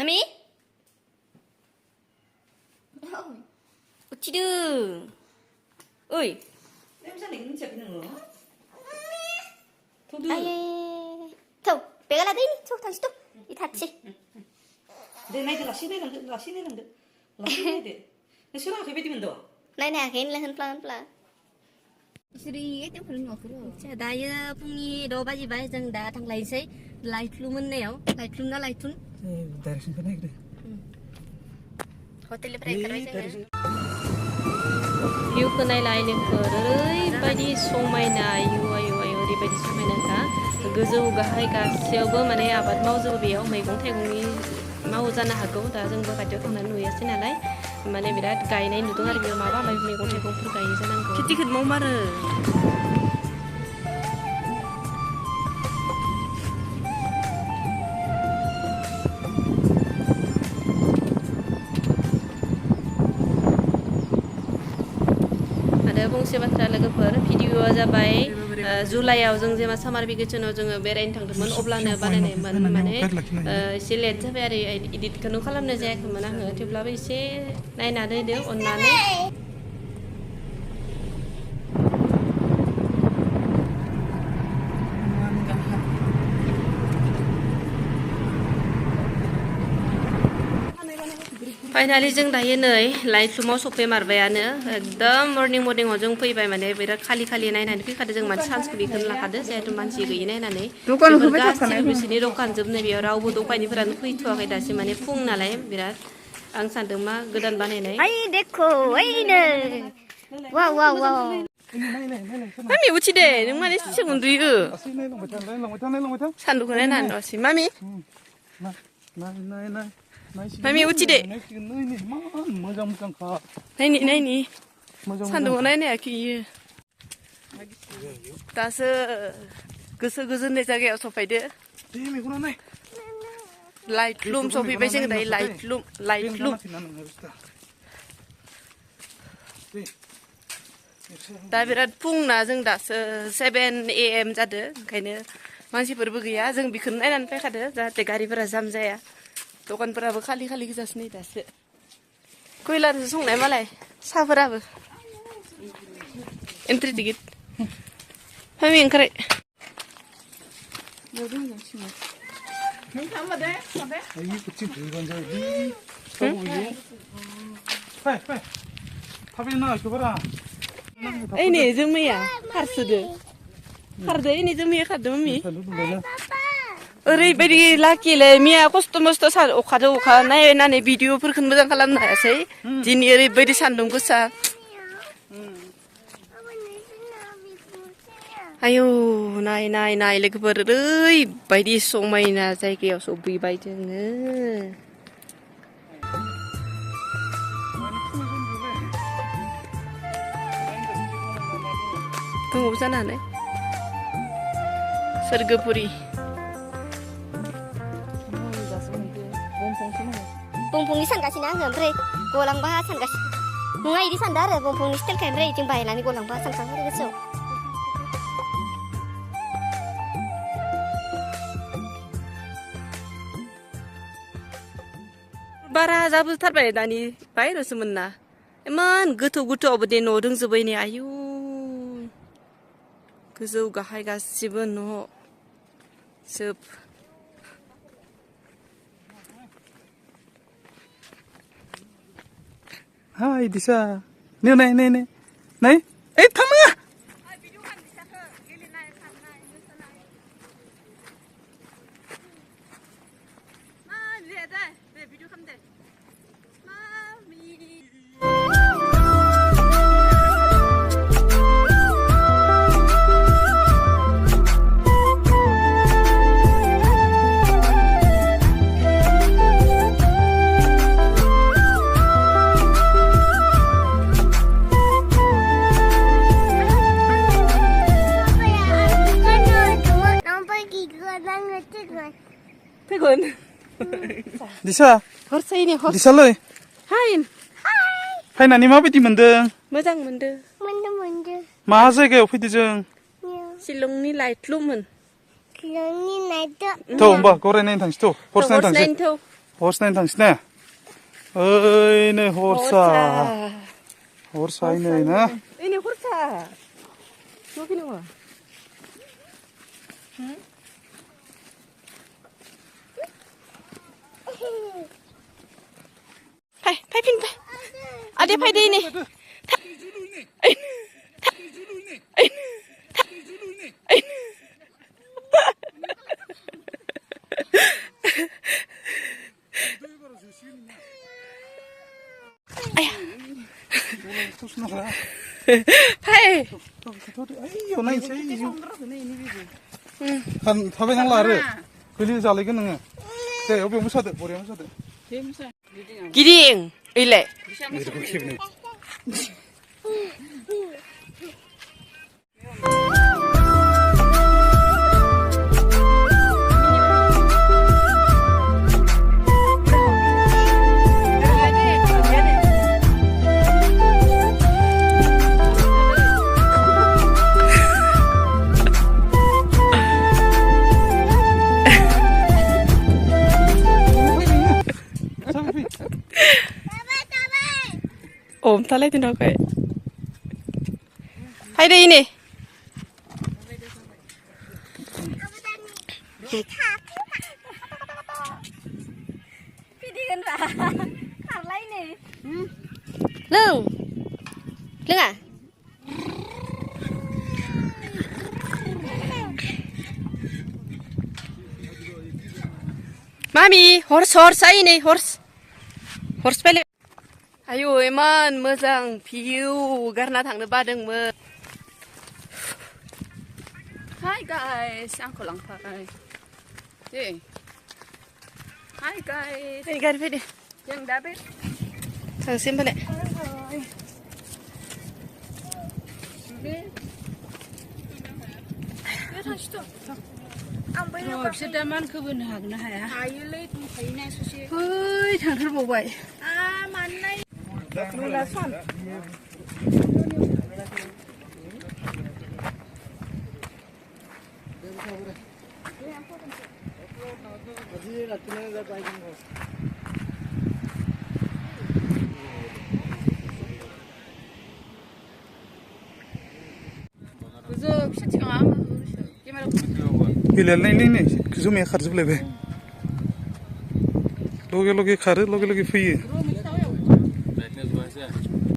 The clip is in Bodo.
Mami? 어찌든. 어이. 냄새 내는 척 nữa. 아예. thôi, bé là đi, thôi thằng stop. Đi thật chị. Đây này thì là xin đây là xin đây là xin đây. Nó 싫어 cái bên mình đâu. Này nè, cái là hơn plan. Siri cái tiếng phần ngọt rồi. Chả đại 풍이 너 바지 바지 다 thằng lại xây lại luôn nèo, lại luôn nó lại luôn. Direction cái này kìa. Hotel break rồi chứ. View cái này lại lên rồi, 바지 송마이나 아유 오리바지 송마이나가 गोजौ गाहाय गासैयावबो माने आबाद मावजोबो बेयाव मैगं थाइगंनि मावजानो हागौ दा जोंबो खाथियाव थांनानै नुयासै नालाय माने बिराद गायनाय नुदों आरो बेयाव माबा माबि मैगं थाइगंफोर गायो जानांगौ खेथिखौ मावमारो आरो फंसे बाथ्रा लोगोफोर भिडिअआ जाबाय जुलाइआव जों जेमा सामार भेकेसनाव जोङो बेरायनो थांदोंमोन अब्लानो बानायनायमोन माने एसे लेट जाबाय आरो एडिटखौनो खालामनाय जायाखैमोन आङो थेवब्लाबो एसे नायनानै होदो अननानै फाइनालि जों दायो नै लाइटलुमाव सफैमारबायानो एकदम मर्निंआव जों फैबाय माने बिराद खालि नायनानै फैखादो जों माने सान्सखौ बेखौनो लाखादो जिहेतु मानसि गैयि नायनानै गासिबो बिसोरनि दखान जोबनो बेयाव रावबो दखानिफोरानो फैथ'वाखै दासिम माने फुं नालाय बिराद आं सानदों मा गोदान बानायनाय आइ देखो ओइनो वाव मामि उथिदे नों माने सिगां उन्दुयो सान्दुंखौ नायनानै दसे mummy Mami uci deh. Naini. Sandung naini aki. Dasu goso nih jaga sopai deh. Lightroom sopai besing dari lightroom. Da birat pung na जों dasu 7 AM जादो ओंखायनो मानसिफोरबो गैया जों बिखौनो नायनानै फैखादो जाहाथे गारिफोरा जाम जाया दखानफोराबो खालि गोजासो नै दासो खयलारसो संनाय मालाय साहाफोराबो एन्ट्रि टिकेट फामि ओंखारै ओइ नै जोमैया खारसोदो खारदो ओइ नै जोमैया खारदो मामि ओरैबायदि लाकिलै मिया खस्थ' मस्थ' अखा नायनानै भिडिअफोरखौ मोजां खालामनो हायासै दिनै ओरैबायदि सान्दुं गोसा आयौ नाय लोगोफोर ओरैबायदि समायना जायगायाव सफैबाय जोङो दङबो जानो हानाय सोरगोपुरि Bongpongni sangasina आङो ओमफ्राय गलांबा सानगासिनो नङा इदि सानदो आरो बंफंनि स्टाइलखाय ओमफ्राय इथिं बायनानै गलांबा सानखाङो आरो गोसोआव बारा जाबोथारबाय दानि बायहेरायावसोमोन ना इमान गोथौआवबो दे न' दंजोबो नै आयु गोजौ गाहाय गासिबो न' जोब Hai Disa, này, ấy thăm à? Pegon. Disa. Horsayni hors. Disa loy. Hain. Fayनानै माबायदि मोनदों? मोजां मोनदों. मोनदों. मा जायगायाव फैदों जों? शिलंनि लाइटलुममोन. शिलंनि लाइटलुम. थ' होमबा गरायनायनो थांसै थ' हर्स नायनो थांसै. हर्स नायनो थांसै ने ओइ नै हर्सा हर्सा नै ना Ini horsa. Coba ni mah. Pai pin pai. Ada pai deh ini. Pai. 아이요 나이스 아이요 한 400장 라르 걸리 잘리겠 너는 네 여기 무사들 머리 무사들 Giring. Ile. 이렇게 기분이 Ôm ta lấy tên đâu vậy? Hay đi nè. Phi đi gần vả. Khảo lấy nè. Lưng. Lưng à? Mami, horse ay nè, horse. Horse pala. Ayo eman मोजां view garna थांनो बादोंमोन. Hi guys, आंखौ लांफाय. दे. Hi guys. Fai gari fai deh. Yang दा बे Tangsim balik. आं बै बिसोर दा मानखौ बोनो हागोन ना हाया? हायोलै दंखायोना ससे. है थांथारबावबाय. मानोलाय? Mula son. 그저 피치가 안 बिलाल नै जुमाया खारजोबलायबाय लगे लगे खारो लगे लगे फैयो